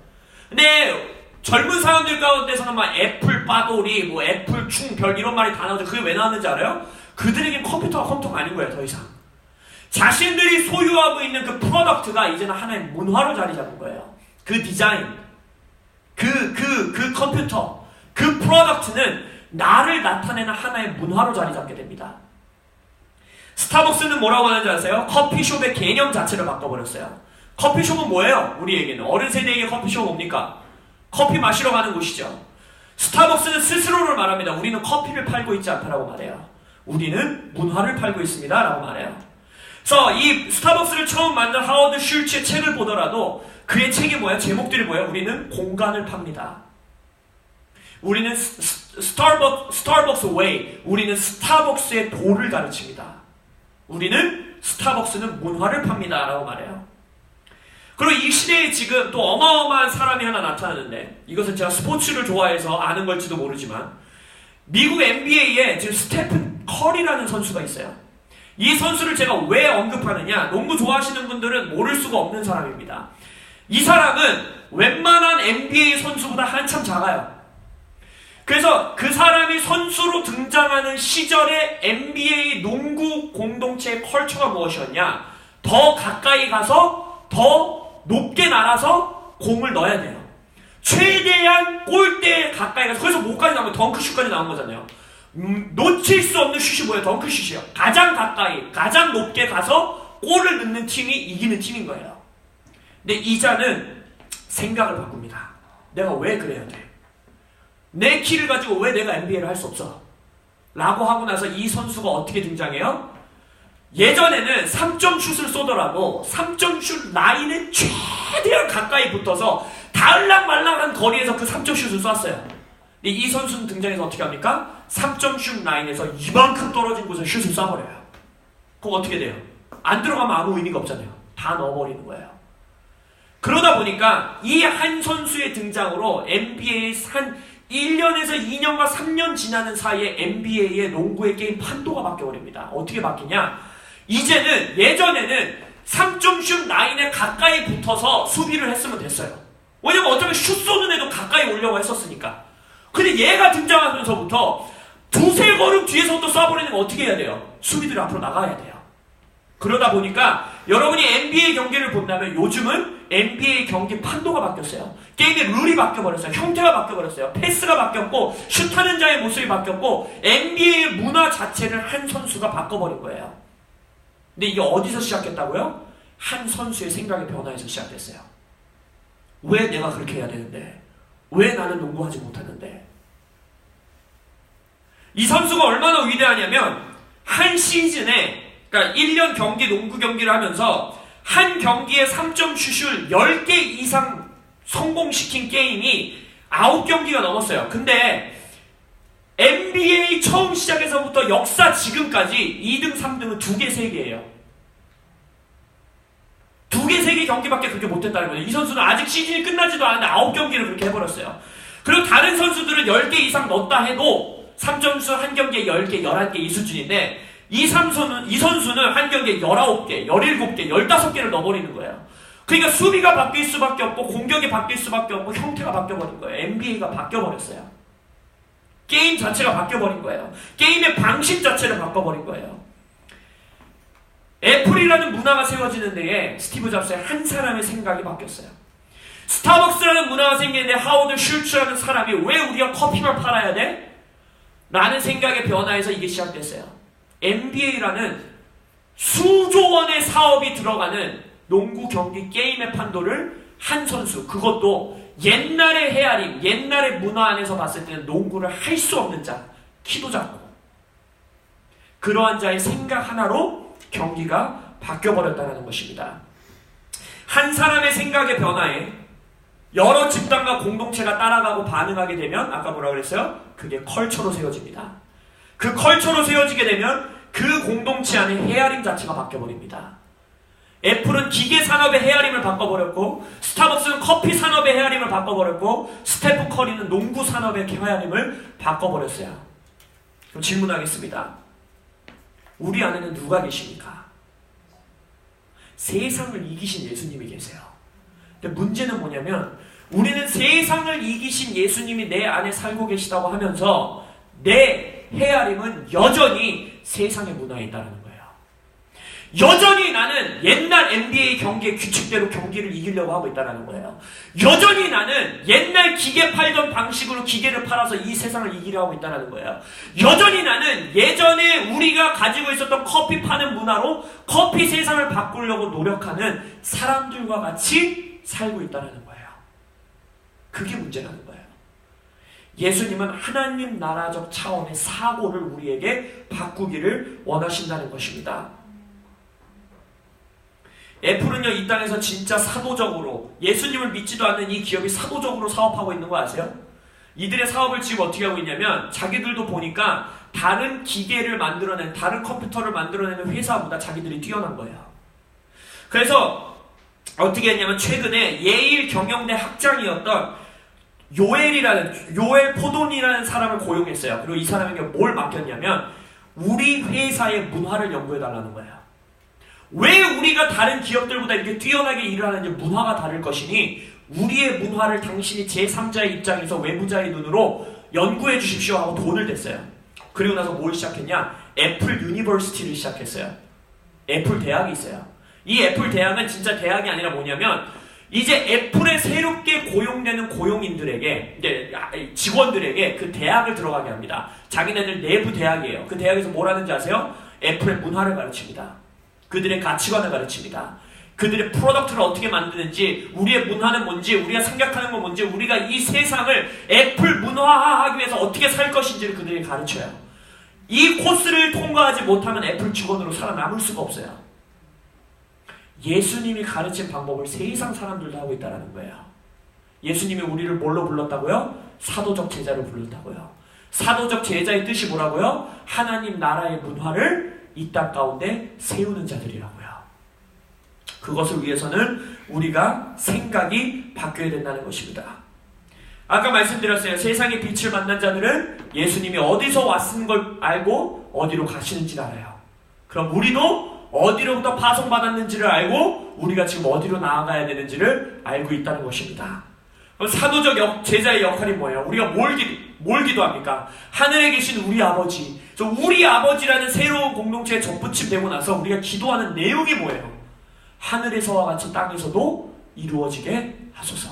근데 젊은 사람들 가운데서는 막 애플 빠돌이, 뭐 애플 충별 이런 말이 다 나오죠. 그게 왜 나왔는지 알아요? 그들에겐 컴퓨터가 아닌 거예요, 더 이상. 자신들이 소유하고 있는 그 프로덕트가 이제는 하나의 문화로 자리 잡은 거예요. 그 디자인, 그 컴퓨터, 그 프로덕트는 나를 나타내는 하나의 문화로 자리 잡게 됩니다. 스타벅스는 뭐라고 하는지 아세요? 커피숍의 개념 자체를 바꿔버렸어요. 커피숍은 뭐예요? 우리에게는. 어른 세대에게 커피숍은 뭡니까? 커피 마시러 가는 곳이죠. 스타벅스는 스스로를 말합니다. 우리는 커피를 팔고 있지 않다라고 말해요. 우리는 문화를 팔고 있습니다 라고 말해요. 그래서 이 스타벅스를 처음 만든 하워드 슐츠의 책을 보더라도 그의 책이 뭐야? 제목들이 뭐야? 우리는 공간을 팝니다. 우리는 스타벅스 웨이, 우리는 스타벅스의 도를 가르칩니다. 우리는 스타벅스는 문화를 팝니다 라고 말해요. 그리고 이 시대에 지금 또 어마어마한 사람이 하나 나타나는데, 이것은 제가 스포츠를 좋아해서 아는 걸지도 모르지만 미국 NBA에 지금 스테픈 커리라는 선수가 있어요. 이 선수를 제가 왜 언급하느냐, 농구 좋아하시는 분들은 모를 수가 없는 사람입니다. 이 사람은 웬만한 NBA 선수보다 한참 작아요. 그래서 그 사람이 선수로 등장하는 시절의 NBA 농구 공동체의 컬처가 무엇이었냐, 더 가까이 가서 더 높게 날아서 공을 넣어야 돼요. 최대한 골대에 가까이 가서, 그래서 뭐까지 나오면 덩크슛까지 나온 거잖아요. 놓칠 수 없는 슛이 뭐예요? 덩크슛이요. 가장 가까이, 가장 높게 가서 골을 넣는 팀이 이기는 팀인 거예요. 근데 이자는 생각을 바꿉니다. 내가 왜 그래야 돼? 내 키를 가지고 왜 내가 NBA를 할 수 없어? 라고 하고 나서 이 선수가 어떻게 등장해요? 예전에는 3점 슛을 쏘더라도 3점 슛 라인에 최대한 가까이 붙어서 달랑말랑한 거리에서 그 3점 슛을 쐈어요. 근데 이 선수는 등장해서 어떻게 합니까? 3점 슛 라인에서 이만큼 떨어진 곳에 슛을 쏴버려요. 그럼 어떻게 돼요? 안 들어가면 아무 의미가 없잖아요. 다 넣어버리는 거예요. 그러다 보니까 이 한 선수의 등장으로 NBA의 한 1년에서 2년과 3년 지나는 사이에 NBA의 농구의 게임 판도가 바뀌어버립니다. 어떻게 바뀌냐? 이제는, 예전에는 3점 슛 라인에 가까이 붙어서 수비를 했으면 됐어요. 왜냐면 어차피 슛 쏘는 애도 가까이 오려고 했었으니까. 근데 얘가 등장하면서부터 두세 걸음 뒤에서부터 쏴버리는 거 어떻게 해야 돼요? 수비들이 앞으로 나가야 돼요. 그러다 보니까 여러분이 NBA 경기를 본다면 요즘은 NBA 경기 판도가 바뀌었어요. 게임의 룰이 바뀌어버렸어요. 형태가 바뀌어버렸어요. 패스가 바뀌었고 슛하는 자의 모습이 바뀌었고 NBA의 문화 자체를 한 선수가 바꿔버린 거예요. 근데 이게 어디서 시작했다고요? 한 선수의 생각의 변화에서 시작됐어요. 왜 내가 그렇게 해야 되는데? 왜 나는 농구하지 못하는데? 이 선수가 얼마나 위대하냐면 한 시즌에, 그러니까 1년 경기, 농구 경기를 하면서 한 경기에 3점 슛을 10개 이상 성공시킨 게임이 9경기가 넘었어요. 근데 NBA 처음 시작해서부터 역사 지금까지 2등, 3등은 2개, 3개예요. 2개, 3개 경기밖에 그렇게 못했다는 거예요. 이 선수는 아직 시즌이 끝나지도 않았는데 9경기를 그렇게 해버렸어요. 그리고 다른 선수들은 10개 이상 넣었다 해도 3점슛 한 경기에 10개, 11개 이 수준인데 이 선수는 한 경기에 19개, 17개, 15개를 넣어버리는 거예요. 그러니까 수비가 바뀔 수밖에 없고 공격이 바뀔 수밖에 없고 형태가 바뀌어버린 거예요. NBA가 바뀌어버렸어요. 게임 자체가 바뀌어버린 거예요. 게임의 방식 자체를 바꿔버린 거예요. 애플이라는 문화가 세워지는 데에 스티브 잡스의 한 사람의 생각이 바뀌었어요. 스타벅스라는 문화가 생기는데 하워드 슐츠라는 사람이 왜 우리가 커피만 팔아야 돼? 라는 생각의 변화에서 이게 시작됐어요. NBA라는 수조 원의 사업이 들어가는 농구 경기 게임의 판도를 한 선수, 그것도 옛날의 헤아림, 옛날의 문화 안에서 봤을 때는 농구를 할 수 없는 자, 키도 작고 그러한 자의 생각 하나로 경기가 바뀌어버렸다는 것입니다. 한 사람의 생각의 변화에 여러 집단과 공동체가 따라가고 반응하게 되면 아까 뭐라 그랬어요? 그게 컬처로 세워집니다. 그 컬처로 세워지게 되면 그 공동체 안에 헤아림 자체가 바뀌어버립니다. 애플은 기계 산업의 헤아림을 바꿔버렸고 스타벅스는 커피 산업의 헤아림을 바꿔버렸고 스테픈 커리는 농구 산업의 헤아림을 바꿔버렸어요. 그럼 질문하겠습니다. 우리 안에는 누가 계십니까? 세상을 이기신 예수님이 계세요. 근데 문제는 뭐냐면 우리는 세상을 이기신 예수님이 내 안에 살고 계시다고 하면서 내 헤아림은 여전히 세상의 문화에 있다는 거예요. 여전히 나는 옛날 NBA 경기의 규칙대로 경기를 이기려고 하고 있다는 거예요. 여전히 나는 옛날 기계 팔던 방식으로 기계를 팔아서 이 세상을 이기려고 하고 있다는 거예요. 여전히 나는 예전에 우리가 가지고 있었던 커피 파는 문화로 커피 세상을 바꾸려고 노력하는 사람들과 같이 살고 있다는 거예요. 그게 문제라는 거예요. 예수님은 하나님 나라적 차원의 사고를 우리에게 바꾸기를 원하신다는 것입니다. 애플은요, 이 땅에서 진짜 사도적으로, 예수님을 믿지도 않는 이 기업이 사도적으로 사업하고 있는 거 아세요? 이들의 사업을 지금 어떻게 하고 있냐면 자기들도 보니까 다른 기계를 만들어낸, 다른 컴퓨터를 만들어내는 회사보다 자기들이 뛰어난 거예요. 그래서 어떻게 했냐면 최근에 예일 경영대 학장이었던 요엘 포돈이라는 사람을 고용했어요. 그리고 이 사람에게 뭘 맡겼냐면 우리 회사의 문화를 연구해달라는 거예요. 왜 우리가 다른 기업들보다 이렇게 뛰어나게 일을 하는지 문화가 다를 것이니 우리의 문화를 당신이 제3자의 입장에서 외부자의 눈으로 연구해 주십시오 하고 돈을 댔어요. 그리고 나서 뭘 시작했냐? 애플 유니버시티를 시작했어요. 애플 대학이 있어요. 이 애플 대학은 진짜 대학이 아니라 뭐냐면 이제 애플에 새롭게 고용되는 고용인들에게, 이제 직원들에게 그 대학을 들어가게 합니다. 자기네들 내부 대학이에요. 그 대학에서 뭘 하는지 아세요? 애플의 문화를 가르칩니다. 그들의 가치관을 가르칩니다. 그들의 프로덕트를 어떻게 만드는지, 우리의 문화는 뭔지, 우리가 생각하는 건 뭔지, 우리가 이 세상을 애플 문화화하기 위해서 어떻게 살 것인지를 그들이 가르쳐요. 이 코스를 통과하지 못하면 애플 직원으로 살아남을 수가 없어요. 예수님이 가르친 방법을 세상 사람들도 하고 있다는 거예요. 예수님이 우리를 뭘로 불렀다고요? 사도적 제자로 불렀다고요. 사도적 제자의 뜻이 뭐라고요? 하나님 나라의 문화를 이 땅 가운데 세우는 자들이라고요. 그것을 위해서는 우리가 생각이 바뀌어야 된다는 것입니다. 아까 말씀드렸어요. 세상의 빛을 만난 자들은 예수님이 어디서 왔는 걸 알고 어디로 가시는지를 알아요. 그럼 우리도 어디로부터 파송받았는지를 알고 우리가 지금 어디로 나아가야 되는지를 알고 있다는 것입니다. 그럼 사도적 제자의 역할이 뭐예요? 우리가 뭘 기도합니까? 하늘에 계신 우리 아버지. 우리 아버지라는 새로운 공동체에 접붙임되고 나서 우리가 기도하는 내용이 뭐예요? 하늘에서와 같이 땅에서도 이루어지게 하소서.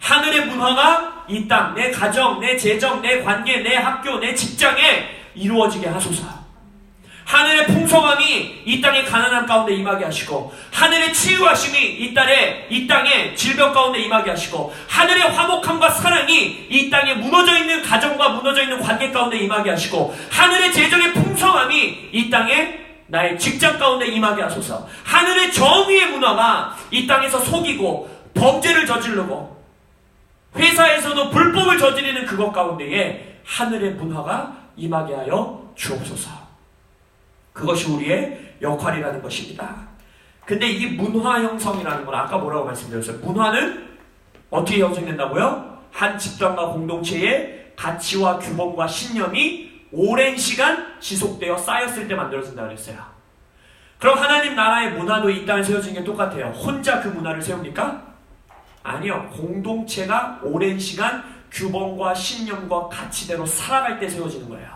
하늘의 문화가 이 땅, 내 가정, 내 재정, 내 관계, 내 학교, 내 직장에 이루어지게 하소서. 하늘의 풍성함이 이 땅의 가난함 가운데 임하게 하시고, 하늘의 치유하심이 이 땅의 질병 가운데 임하게 하시고, 하늘의 화목함과 사랑이 이 땅에 무너져 있는 가정과 무너져 있는 관계 가운데 임하게 하시고, 하늘의 재정의 풍성함이 이 땅에 나의 직장 가운데 임하게 하소서. 하늘의 정의의 문화가 이 땅에서 속이고 범죄를 저지르고 회사에서도 불법을 저지르는 그것 가운데에 하늘의 문화가 임하게 하여 주옵소서. 그것이 우리의 역할이라는 것입니다. 근데 이 문화 형성이라는 건 아까 뭐라고 말씀드렸어요? 문화는 어떻게 형성된다고요? 한 집단과 공동체의 가치와 규범과 신념이 오랜 시간 지속되어 쌓였을 때 만들어진다고 했어요. 그럼 하나님 나라의 문화도 이 땅에 세워지는 게 똑같아요. 혼자 그 문화를 세웁니까? 아니요. 공동체가 오랜 시간 규범과 신념과 가치대로 살아갈 때 세워지는 거예요.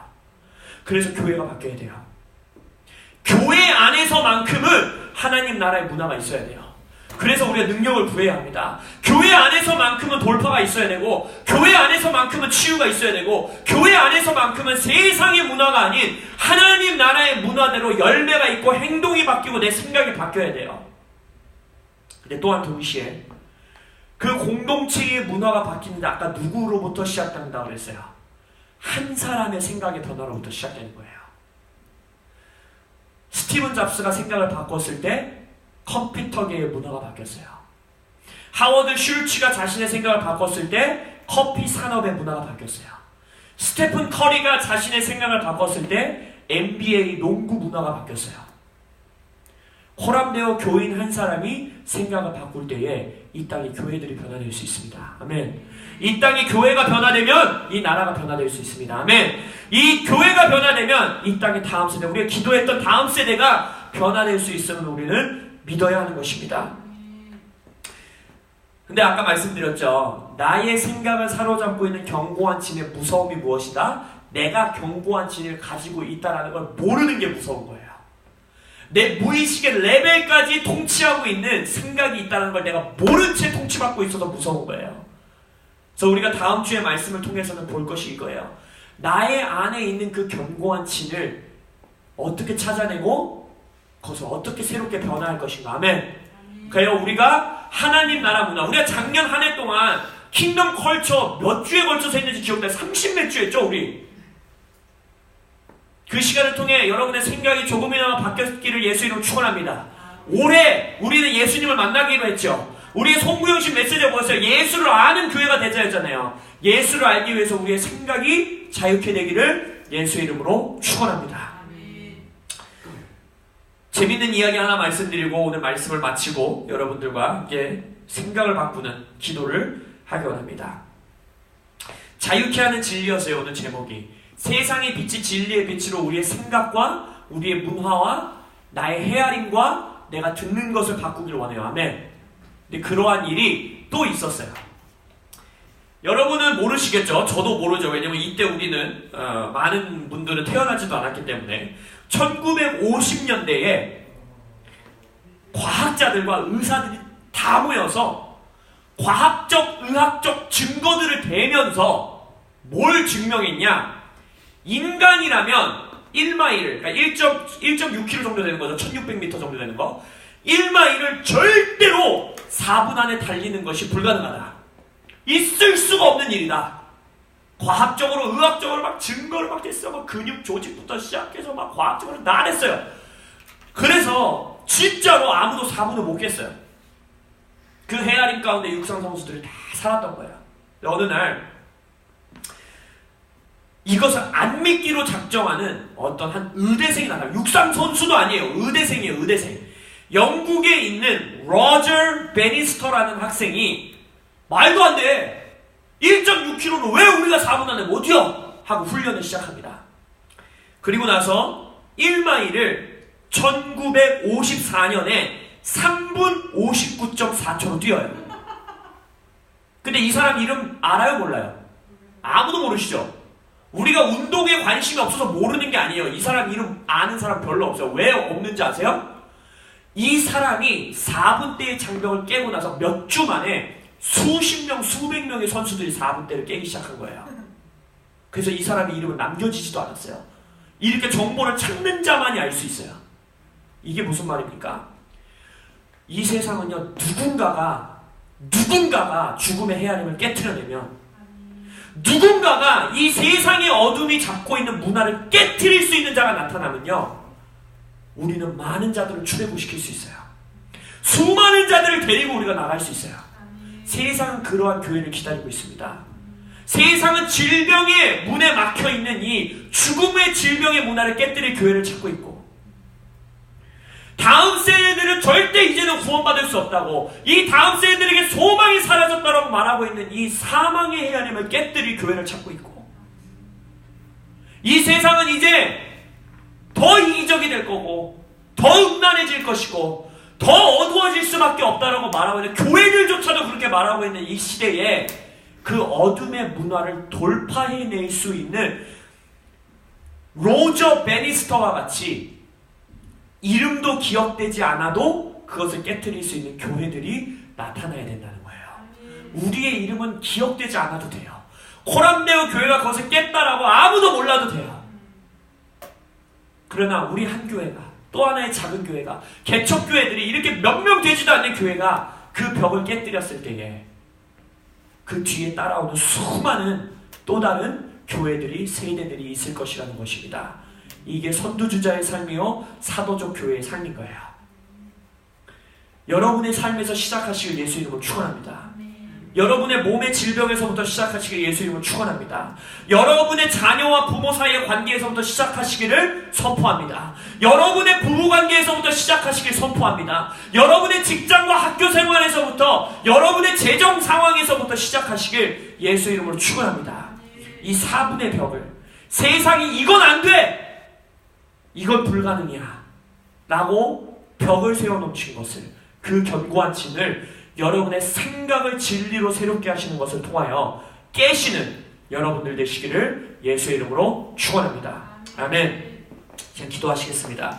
그래서 교회가 바뀌어야 돼요. 교회 안에서만큼은 하나님 나라의 문화가 있어야 돼요. 그래서 우리가 능력을 부여해야 합니다. 교회 안에서만큼은 돌파가 있어야 되고, 교회 안에서만큼은 치유가 있어야 되고, 교회 안에서만큼은 세상의 문화가 아닌 하나님 나라의 문화대로 열매가 있고 행동이 바뀌고 내 생각이 바뀌어야 돼요. 근데 또한 동시에 그 공동체의 문화가 바뀌는데 아까 누구로부터 시작된다고 그랬어요? 한 사람의 생각의 변화로부터 시작되는 거예요. 스티븐 잡스가 생각을 바꿨을 때 컴퓨터계의 문화가 바뀌었어요. 하워드 슐츠가 자신의 생각을 바꿨을 때 커피 산업의 문화가 바뀌었어요. 스테픈 커리가 자신의 생각을 바꿨을 때 NBA 농구 문화가 바뀌었어요. 호람되어 교인 한 사람이 생각을 바꿀 때에 이 땅의 교회들이 변화될 수 있습니다. 아멘. 이 땅의 교회가 변화되면 이 나라가 변화될 수 있습니다. 아멘. 이 교회가 변화되면 이 땅의 다음 세대, 우리가 기도했던 다음 세대가 변화될 수 있으면 우리는 믿어야 하는 것입니다. 근데 아까 말씀드렸죠. 나의 생각을 사로잡고 있는 견고한 진의 무서움이 무엇이다? 내가 견고한 진을 가지고 있다는 걸 모르는 게 무서운 거예요. 내 무의식의 레벨까지 통치하고 있는 생각이 있다는 걸 내가 모른 채 통치받고 있어서 무서운 거예요. 그래서 우리가 다음 주의 말씀을 통해서는 볼 것이 이거예요. 나의 안에 있는 그 견고한 진을 어떻게 찾아내고 그것을 어떻게 새롭게 변화할 것인가. 아멘. 그래요. 우리가 하나님 나라 문화, 우리가 작년 한 해 동안 킹덤 컬처 몇 주에 걸쳐서 했는지 기억나요? 30몇 주 했죠, 우리? 그 시간을 통해 여러분의 생각이 조금이나마 바뀌었기를 예수 이름으로 축원합니다. 올해 우리는 예수님을 만나기로 했죠. 우리의 송구영신 메시지가 뭐였어요? 예수를 아는 교회가 되자였잖아요. 예수를 알기 위해서 우리의 생각이 자유케 되기를 예수 이름으로 축원합니다. 재밌는 이야기 하나 말씀드리고 오늘 말씀을 마치고 여러분들과 함께 생각을 바꾸는 기도를 하기 원합니다. 자유케 하는 진리였어요. 오늘 제목이 세상의 빛이 진리의 빛으로 우리의 생각과 우리의 문화와 나의 헤아림과 내가 듣는 것을 바꾸기를 원해요. 아멘. 근데 그러한 일이 또 있었어요. 여러분은 모르시겠죠? 저도 모르죠. 왜냐면 이때 우리는 많은 분들은 태어나지도 않았기 때문에 1950년대에 과학자들과 의사들이 다 모여서 과학적, 의학적 증거들을 대면서 뭘 증명했냐? 인간이라면 1마일, 그러니까 1.6km 정도 되는 거죠. 1600m 정도 되는 거. 1마일을 절대로 4분 안에 달리는 것이 불가능하다. 있을 수가 없는 일이다. 과학적으로, 의학적으로 막 증거를 막 냈어요. 막 근육 조직부터 시작해서 막 과학적으로 다 냈어요. 그래서 진짜로 아무도 4분을 못 깼어요. 그 헤아림 가운데 육상 선수들이 다 살았던 거예요. 어느 날 이것을 안 믿기로 작정하는 어떤 한 의대생이 나가요. 육상 선수도 아니에요. 의대생이에요. 의대생. 영국에 있는 로저 베니스터라는 학생이 말도 안 돼. 1.6km로 왜 우리가 4분 안에 못 뛰어? 하고 훈련을 시작합니다. 그리고 나서 1마일을 1954년에 3분 59.4초로 뛰어요. 근데 이 사람 이름 알아요? 몰라요? 아무도 모르시죠? 우리가 운동에 관심이 없어서 모르는 게 아니에요. 이 사람 이름 아는 사람 별로 없어요. 왜 없는지 아세요? 이 사람이 4분대의 장벽을 깨고 나서 몇 주 만에 수십 명, 수백 명의 선수들이 4분대를 깨기 시작한 거예요. 그래서 이 사람의 이름은 남겨지지도 않았어요. 이렇게 정보를 찾는 자만이 알 수 있어요. 이게 무슨 말입니까? 이 세상은요, 누군가가 죽음의 헤아림을 깨트려내면, 누군가가 이 세상의 어둠이 잡고 있는 문화를 깨트릴 수 있는 자가 나타나면요, 우리는 많은 자들을 출애굽시킬 수 있어요. 수많은 자들을 데리고 우리가 나갈 수 있어요. 세상은 그러한 교회를 기다리고 있습니다. 세상은 질병의 문에 막혀있는 이 죽음의 질병의 문화를 깨뜨릴 교회를 찾고 있고, 다음 세대들은 절대 이제는 구원받을 수 없다고, 이 다음 세대들에게 소망이 사라졌다고 말하고 있는 이 사망의 헤아림을 깨뜨릴 교회를 찾고 있고, 이 세상은 이제 더 이기적이 될 거고 더 음란해질 것이고 더 어두워질 수밖에 없다라고 말하고 있는, 교회들조차도 그렇게 말하고 있는 이 시대에 그 어둠의 문화를 돌파해낼 수 있는 로저 베니스터와 같이 이름도 기억되지 않아도 그것을 깨트릴 수 있는 교회들이 나타나야 된다는 거예요. 우리의 이름은 기억되지 않아도 돼요. 코람데오 교회가 그것을 깼다라고 아무도 몰라도 돼요. 그러나 우리 한 교회가, 또 하나의 작은 교회가, 개척교회들이 이렇게 몇 명 되지도 않는 교회가 그 벽을 깨뜨렸을 때에 그 뒤에 따라오는 수많은 또 다른 교회들이, 세대들이 있을 것이라는 것입니다. 이게 선두주자의 삶이요, 사도적 교회의 삶인 거예요. 여러분의 삶에서 시작하시길 예수 이름으로 축원합니다. 여러분의 몸의 질병에서부터 시작하시길 예수 이름으로 축원합니다. 여러분의 자녀와 부모 사이의 관계에서부터 시작하시기를 선포합니다. 여러분의 부부관계에서부터 시작하시길 선포합니다. 여러분의 직장과 학교 생활에서부터, 여러분의 재정 상황에서부터 시작하시길 예수 이름으로 축원합니다. 이 4분의 벽을, 세상이 이건 안 돼! 이건 불가능이야 라고 벽을 세워놓친 것을, 그 견고한 층을 여러분의 생각을 진리로 새롭게 하시는 것을 통하여 깨시는 여러분들 되시기를 예수의 이름으로 축원합니다. 아멘. 그냥 기도하시겠습니다.